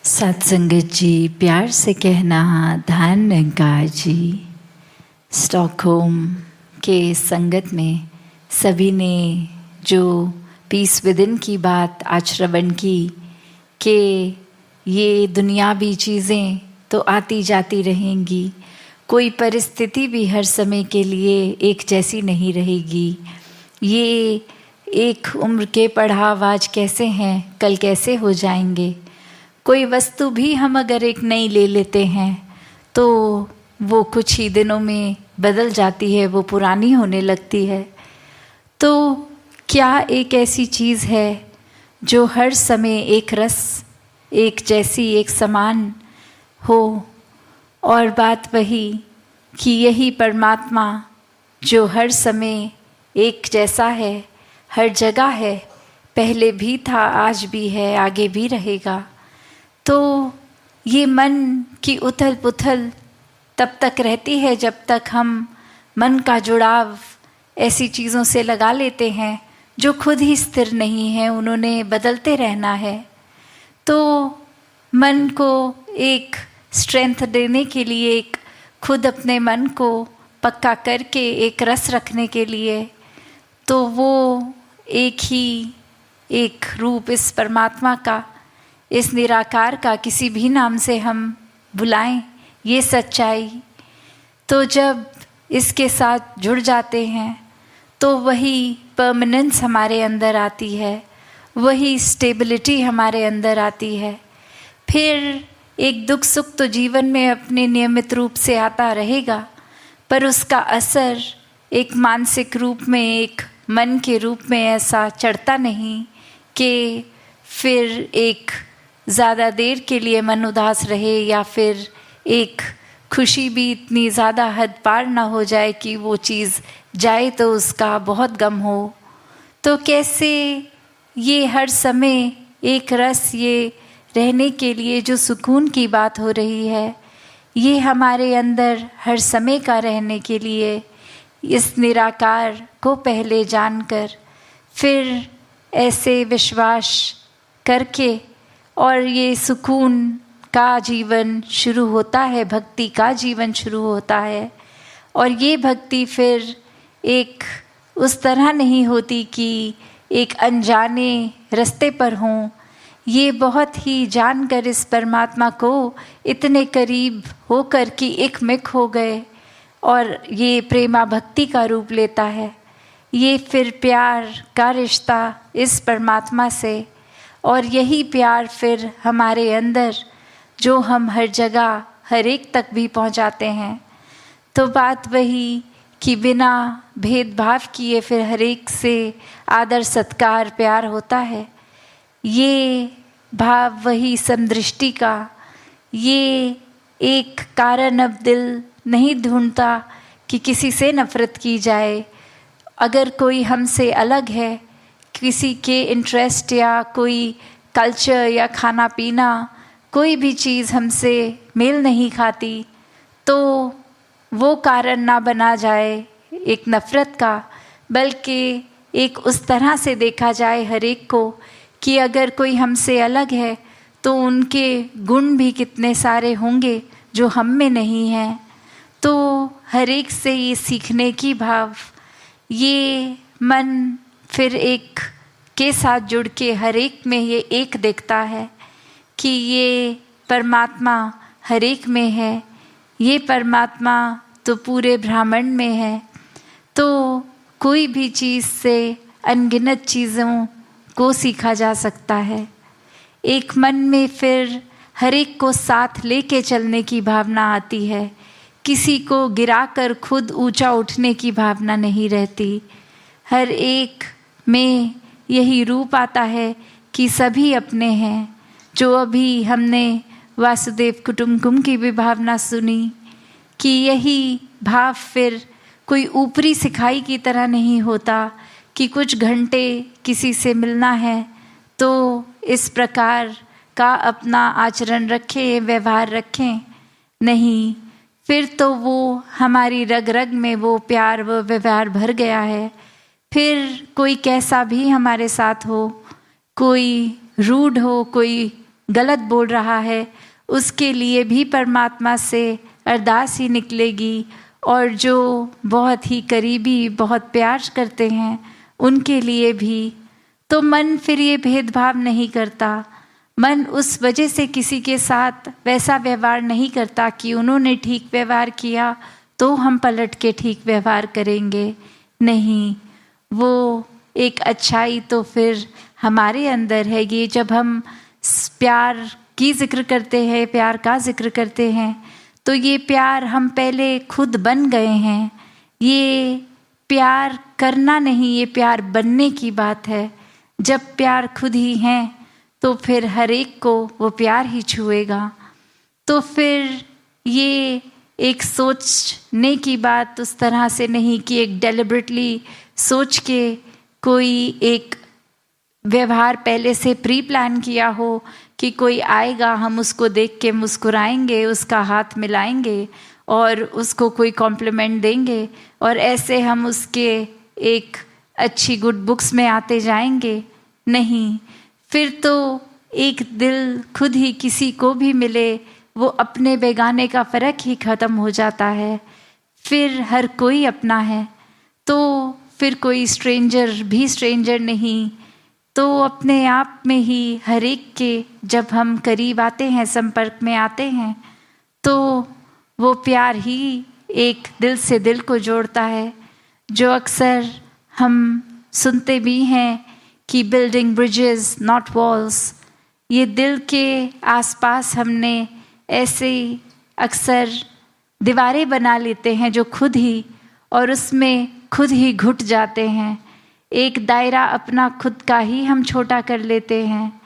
सत्संगत जी, प्यार से कहना ध्यान निरंकार जी। स्टॉकहोम के संगत में सभी ने जो पीस विदिन की बात आज श्रवण की कि ये दुनियावी चीज़ें तो आती जाती रहेंगी, कोई परिस्थिति भी हर समय के लिए एक जैसी नहीं रहेगी। ये एक उम्र के पड़ाव आज कैसे हैं, कल कैसे हो जाएंगे। कोई वस्तु भी हम अगर एक नई ले लेते हैं तो वो कुछ ही दिनों में बदल जाती है, वो पुरानी होने लगती है। तो क्या एक ऐसी चीज़ है जो हर समय एक रस, एक जैसी, एक समान हो? और बात वही कि यही परमात्मा जो हर समय एक जैसा है, हर जगह है, पहले भी था, आज भी है, आगे भी रहेगा। तो ये मन की उथल पुथल तब तक रहती है जब तक हम मन का जुड़ाव ऐसी चीज़ों से लगा लेते हैं जो खुद ही स्थिर नहीं है, उन्होंने बदलते रहना है। तो मन को एक स्ट्रेंथ देने के लिए, एक खुद अपने मन को पक्का करके एक रस रखने के लिए, तो वो एक ही एक रूप इस परमात्मा का, इस निराकार का, किसी भी नाम से हम बुलाएं ये सच्चाई, तो जब इसके साथ जुड़ जाते हैं तो वही परमानेंस हमारे अंदर आती है, वही स्टेबिलिटी हमारे अंदर आती है। फिर एक दुख सुख तो जीवन में अपने नियमित रूप से आता रहेगा, पर उसका असर एक मानसिक रूप में, एक मन के रूप में ऐसा चढ़ता नहीं कि फिर एक ज़्यादा देर के लिए मन उदास रहे, या फिर एक खुशी भी इतनी ज़्यादा हद पार ना हो जाए कि वो चीज़ जाए तो उसका बहुत गम हो। तो कैसे ये हर समय एक रस, ये रहने के लिए जो सुकून की बात हो रही है, ये हमारे अंदर हर समय का रहने के लिए इस निराकार को पहले जानकर फिर ऐसे विश्वास करके और ये सुकून का जीवन शुरू होता है, भक्ति का जीवन शुरू होता है। और ये भक्ति फिर एक उस तरह नहीं होती कि एक अनजाने रास्ते पर हों, ये बहुत ही जानकर इस परमात्मा को इतने करीब होकर कि एकमिक हो गए, और ये प्रेमा भक्ति का रूप लेता है। ये फिर प्यार का रिश्ता इस परमात्मा से, और यही प्यार फिर हमारे अंदर जो हम हर जगह हर एक तक भी पहुंचाते हैं। तो बात वही कि बिना भेदभाव किए फिर हर एक से आदर सत्कार प्यार होता है। ये भाव वही समदृष्टि का, ये एक कारण अब दिल नहीं ढूंढता कि किसी से नफ़रत की जाए। अगर कोई हमसे अलग है, किसी के इंटरेस्ट या कोई कल्चर या खाना पीना, कोई भी चीज़ हमसे मेल नहीं खाती, तो वो कारण ना बना जाए एक नफ़रत का, बल्कि एक उस तरह से देखा जाए हर एक को कि अगर कोई हमसे अलग है तो उनके गुण भी कितने सारे होंगे जो हम में नहीं हैं। तो हर एक से ये सीखने की भाव, ये मन फिर एक के साथ जुड़ के हर एक में ये एक देखता है कि ये परमात्मा हर एक में है, ये परमात्मा तो पूरे ब्रह्मांड में है। तो कोई भी चीज़ से अनगिनत चीज़ों को सीखा जा सकता है। एक मन में फिर हर एक को साथ लेके चलने की भावना आती है, किसी को गिराकर खुद ऊंचा उठने की भावना नहीं रहती। हर एक में यही रूप आता है कि सभी अपने हैं। जो अभी हमने वासुदेव कुटुंबकम की भी भावना सुनी कि यही भाव फिर कोई ऊपरी सिखाई की तरह नहीं होता कि कुछ घंटे किसी से मिलना है तो इस प्रकार का अपना आचरण रखें, व्यवहार रखें। नहीं, फिर तो वो हमारी रग रग में वो प्यार, वो व्यवहार भर गया है। फिर कोई कैसा भी हमारे साथ हो, कोई रूड हो, कोई गलत बोल रहा है उसके लिए भी परमात्मा से अरदास ही निकलेगी, और जो बहुत ही करीबी, बहुत प्यार करते हैं उनके लिए भी। तो मन फिर ये भेदभाव नहीं करता। मन उस वजह से किसी के साथ वैसा व्यवहार नहीं करता कि उन्होंने ठीक व्यवहार किया तो हम पलट के ठीक व्यवहार करेंगे। नहीं, वो एक अच्छाई तो फिर हमारे अंदर है। ये जब हम प्यार की जिक्र करते हैं, प्यार का जिक्र करते हैं, तो ये प्यार हम पहले खुद बन गए हैं। ये प्यार करना नहीं, ये प्यार बनने की बात है। जब प्यार खुद ही हैं तो फिर हर एक को वो प्यार ही छुएगा। तो फिर ये एक सोचने की बात उस तरह से नहीं कि एक डेलिबरेटली सोच के कोई एक व्यवहार पहले से प्री प्लान किया हो कि कोई आएगा, हम उसको देख के मुस्कुराएंगे, उसका हाथ मिलाएंगे और उसको कोई कॉम्प्लीमेंट देंगे और ऐसे हम उसके एक अच्छी गुड बुक्स में आते जाएंगे। नहीं, फिर तो एक दिल खुद ही किसी को भी मिले, वो अपने बेगाने का फ़र्क ही ख़त्म हो जाता है। फिर हर कोई अपना है, तो फिर कोई स्ट्रेंजर भी स्ट्रेंजर नहीं। तो अपने आप में ही हर एक के जब हम करीब आते हैं, संपर्क में आते हैं, तो वो प्यार ही एक दिल से दिल को जोड़ता है। जो अक्सर हम सुनते भी हैं कि बिल्डिंग ब्रिजेस नॉट वॉल्स, ये दिल के आसपास हमने ऐसे अक्सर दीवारें बना लेते हैं जो खुद ही, और उसमें खुद ही घुट जाते हैं। एक दायरा अपना खुद का ही हम छोटा कर लेते हैं।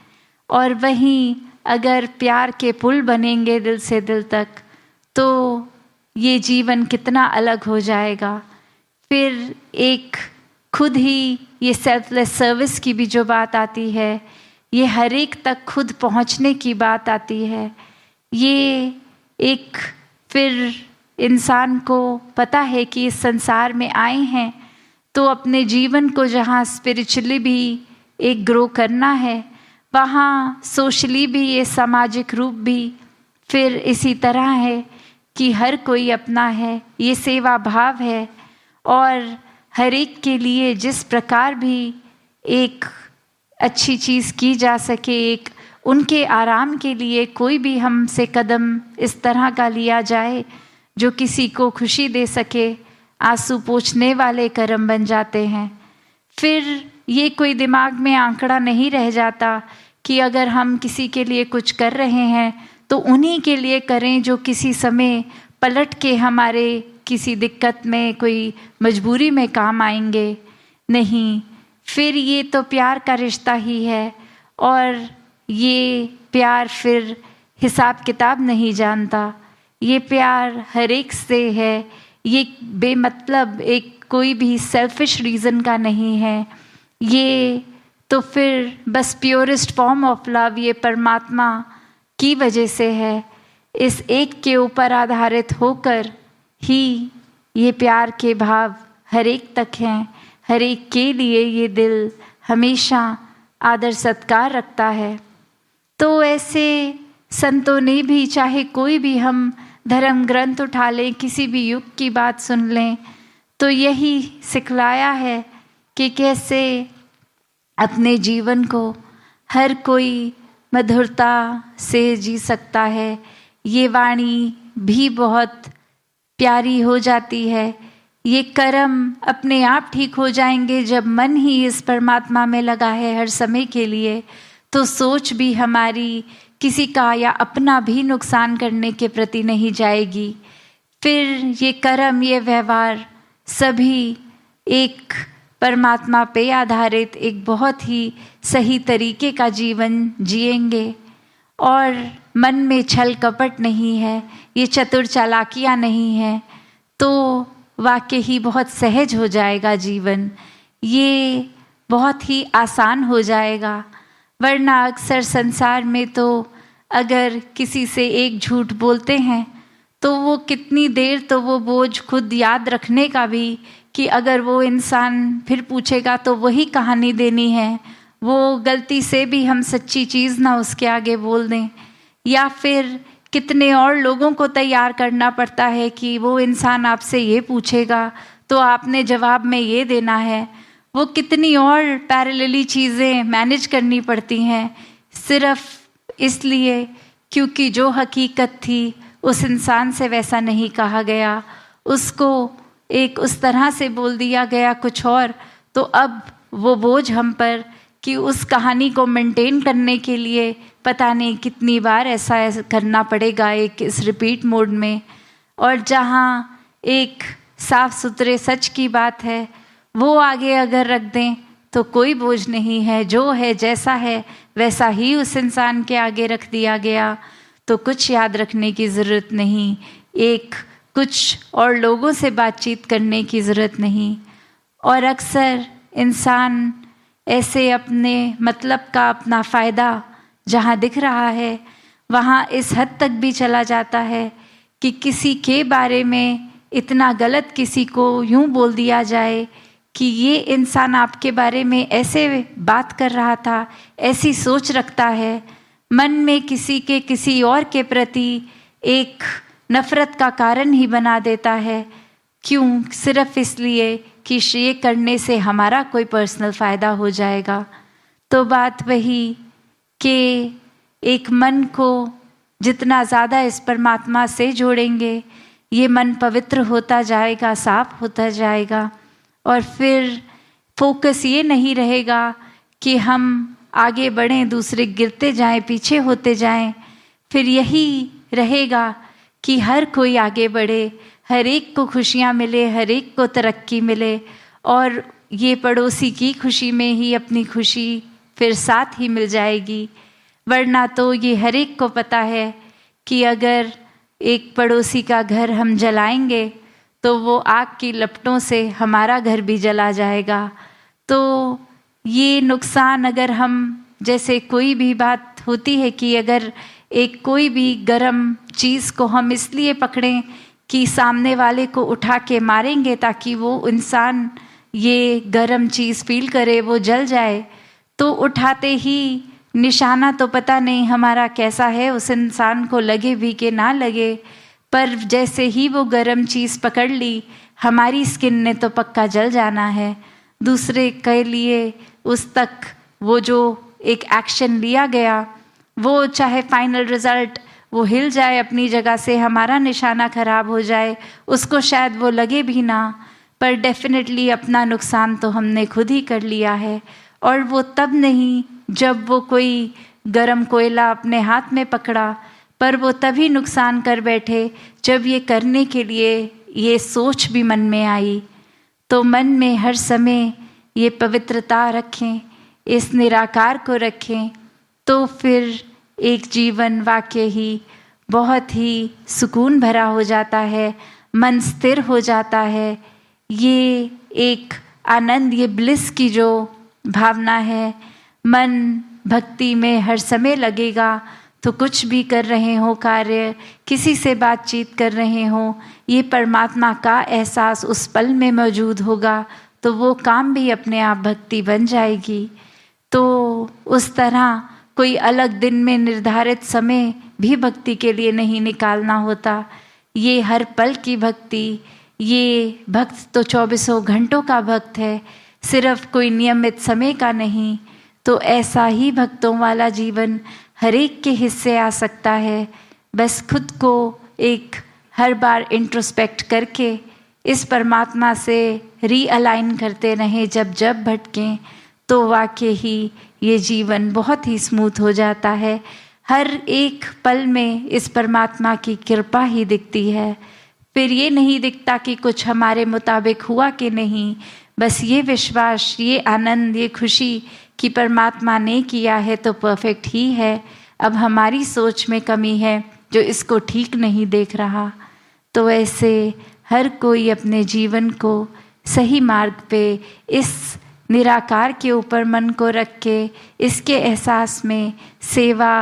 और वहीं अगर प्यार के पुल बनेंगे दिल से दिल तक, तो ये जीवन कितना अलग हो जाएगा। फिर एक खुद ही ये सेल्फलेस सर्विस की भी जो बात आती है, ये हर एक तक खुद पहुंचने की बात आती है। ये एक फिर इंसान को पता है कि इस संसार में आए हैं तो अपने जीवन को जहाँ स्पिरिचुअली भी एक ग्रो करना है, वहाँ सोशली भी, ये सामाजिक रूप भी फिर इसी तरह है कि हर कोई अपना है। ये सेवा भाव है और हर एक के लिए जिस प्रकार भी एक अच्छी चीज़ की जा सके, एक उनके आराम के लिए कोई भी हमसे कदम इस तरह का लिया जाए जो किसी को खुशी दे सके, आंसू पोंछने वाले कर्म बन जाते हैं। फिर ये कोई दिमाग में आंकड़ा नहीं रह जाता कि अगर हम किसी के लिए कुछ कर रहे हैं तो उन्हीं के लिए करें जो किसी समय पलट के हमारे किसी दिक्कत में, कोई मजबूरी में काम आएंगे। नहीं, फिर ये तो प्यार का रिश्ता ही है और ये प्यार फिर हिसाब किताब नहीं जानता। ये प्यार हर एक से है, ये बेमतलब एक कोई भी सेल्फिश रीज़न का नहीं है। ये तो फिर बस प्योरेस्ट फॉर्म ऑफ लव ये परमात्मा की वजह से है। इस एक के ऊपर आधारित होकर ही ये प्यार के भाव हर एक तक हैं। हर एक के लिए ये दिल हमेशा आदर सत्कार रखता है। तो ऐसे संतों ने भी, चाहे कोई भी हम धर्म ग्रंथ उठा लें, किसी भी युग की बात सुन लें, तो यही सिखलाया है कि कैसे अपने जीवन को हर कोई मधुरता से जी सकता है। ये वाणी भी बहुत प्यारी हो जाती है। ये कर्म अपने आप ठीक हो जाएंगे जब मन ही इस परमात्मा में लगा है हर समय के लिए। तो सोच भी हमारी किसी का या अपना भी नुकसान करने के प्रति नहीं जाएगी। फिर ये कर्म, ये व्यवहार सभी एक परमात्मा पे आधारित एक बहुत ही सही तरीके का जीवन जिएंगे। और मन में छल कपट नहीं है, ये चतुर चालाकियाँ नहीं है, तो वाकई ही बहुत सहज हो जाएगा जीवन। ये बहुत ही आसान हो जाएगा। वरना अक्सर संसार में तो अगर किसी से एक झूठ बोलते हैं तो वो कितनी देर तो वो बोझ खुद याद रखने का भी, कि अगर वो इंसान फिर पूछेगा तो वही कहानी देनी है, वो गलती से भी हम सच्ची चीज़ ना उसके आगे बोल दें, या फिर कितने और लोगों को तैयार करना पड़ता है कि वो इंसान आपसे ये पूछेगा तो आपने जवाब में ये देना है। वो कितनी और पैरेलली चीज़ें मैनेज करनी पड़ती हैं, सिर्फ इसलिए क्योंकि जो हकीकत थी उस इंसान से वैसा नहीं कहा गया, उसको एक उस तरह से बोल दिया गया कुछ और। तो अब वो बोझ हम पर कि उस कहानी को मेंटेन करने के लिए पता नहीं कितनी बार ऐसा करना पड़ेगा, एक इस रिपीट मोड में। और जहाँ एक साफ सुथरे सच की बात है वो आगे अगर रख दें तो कोई बोझ नहीं है, जो है जैसा है वैसा ही उस इंसान के आगे रख दिया गया, तो कुछ याद रखने की ज़रूरत नहीं, एक कुछ और लोगों से बातचीत करने की ज़रूरत नहीं। और अक्सर इंसान ऐसे अपने मतलब का, अपना फ़ायदा जहाँ दिख रहा है वहाँ इस हद तक भी चला जाता है कि किसी के बारे में इतना गलत किसी को यूँ बोल दिया जाए कि ये इंसान आपके बारे में ऐसे बात कर रहा था, ऐसी सोच रखता है, मन में किसी और के प्रति एक नफ़रत का कारण ही बना देता है। क्यों? सिर्फ इसलिए कि ये करने से हमारा कोई पर्सनल फ़ायदा हो जाएगा। तो बात वही कि एक मन को जितना ज़्यादा इस परमात्मा से जोड़ेंगे, ये मन पवित्र होता जाएगा, साफ होता जाएगा, और फिर फोकस ये नहीं रहेगा कि हम आगे बढ़ें, दूसरे गिरते जाएं, पीछे होते जाएं। फिर यही रहेगा कि हर कोई आगे बढ़े, हर एक को खुशियाँ मिले, हर एक को तरक्की मिले, और ये पड़ोसी की खुशी में ही अपनी खुशी फिर साथ ही मिल जाएगी। वरना तो ये हर एक को पता है कि अगर एक पड़ोसी का घर हम जलाएंगे तो वो आग की लपटों से हमारा घर भी जला जाएगा। तो ये नुकसान, अगर हम, जैसे कोई भी बात होती है कि अगर एक कोई भी गरम चीज़ को हम इसलिए पकड़ें कि सामने वाले को उठा के मारेंगे ताकि वो इंसान ये गरम चीज़ फील करे, वो जल जाए, तो उठाते ही निशाना तो पता नहीं हमारा कैसा है, उस इंसान को लगे भी कि ना लगे, पर जैसे ही वो गरम चीज़ पकड़ ली हमारी स्किन ने तो पक्का जल जाना है। दूसरे के लिए उस तक वो जो एक एक्शन लिया गया, वो चाहे फाइनल रिज़ल्ट वो हिल जाए अपनी जगह से, हमारा निशाना ख़राब हो जाए, उसको शायद वो लगे भी ना, पर डेफिनेटली अपना नुकसान तो हमने खुद ही कर लिया है। और वो तब नहीं जब वो कोई गरम कोयला अपने हाथ में पकड़ा, पर वो तभी नुकसान कर बैठे जब ये करने के लिए ये सोच भी मन में आई। तो मन में हर समय ये पवित्रता रखें, इस निराकार को रखें, तो फिर एक जीवन वाकई ही बहुत ही सुकून भरा हो जाता है, मन स्थिर हो जाता है। ये एक आनंद, ये ब्लिस की जो भावना है, मन भक्ति में हर समय लगेगा, तो कुछ भी कर रहे हो कार्य, किसी से बातचीत कर रहे हो, ये परमात्मा का एहसास उस पल में मौजूद होगा, तो वो काम भी अपने आप भक्ति बन जाएगी। तो उस तरह कोई अलग दिन में निर्धारित समय भी भक्ति के लिए नहीं निकालना होता। ये हर पल की भक्ति, ये भक्त तो 24 घंटों का भक्त है, सिर्फ कोई नियमित समय का नहीं। तो ऐसा ही भक्तों वाला जीवन हर एक के हिस्से आ सकता है। बस खुद को एक हर बार इंट्रोस्पेक्ट करके इस परमात्मा से रीअलाइन करते रहें जब जब भटकें, तो वाकई ही ये जीवन बहुत ही स्मूथ हो जाता है। हर एक पल में इस परमात्मा की कृपा ही दिखती है। फिर ये नहीं दिखता कि कुछ हमारे मुताबिक हुआ कि नहीं, बस ये विश्वास, ये आनंद, ये खुशी कि परमात्मा ने किया है तो परफेक्ट ही है। अब हमारी सोच में कमी है जो इसको ठीक नहीं देख रहा। तो ऐसे हर कोई अपने जीवन को सही मार्ग पे इस निराकार के ऊपर मन को रख के, इसके एहसास में सेवा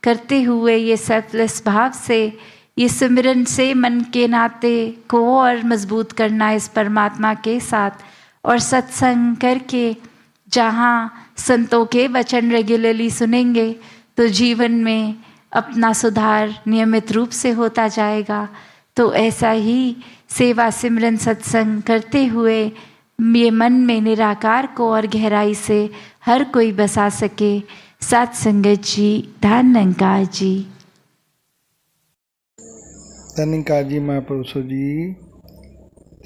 करते हुए, ये सेल्फलेस भाव से, ये सिमरन से मन के नाते को और मजबूत करना इस परमात्मा के साथ, और सत्संग करके जहाँ संतों के वचन रेगुलरली सुनेंगे तो जीवन में अपना सुधार नियमित रूप से होता जाएगा। तो ऐसा ही सेवा सिमरन सत्संग करते हुए ये मन में निराकार को और गहराई से हर कोई बसा सके। सात संगत जी, धन निरंकार जी। धन निरंकार जी महापुरुषों जी,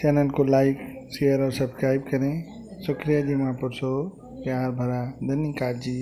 चैनल को लाइक शेयर और सब्सक्राइब करें। शुक्रिया जी महापुरुषों, प्यार भरा धन निरंकार जी।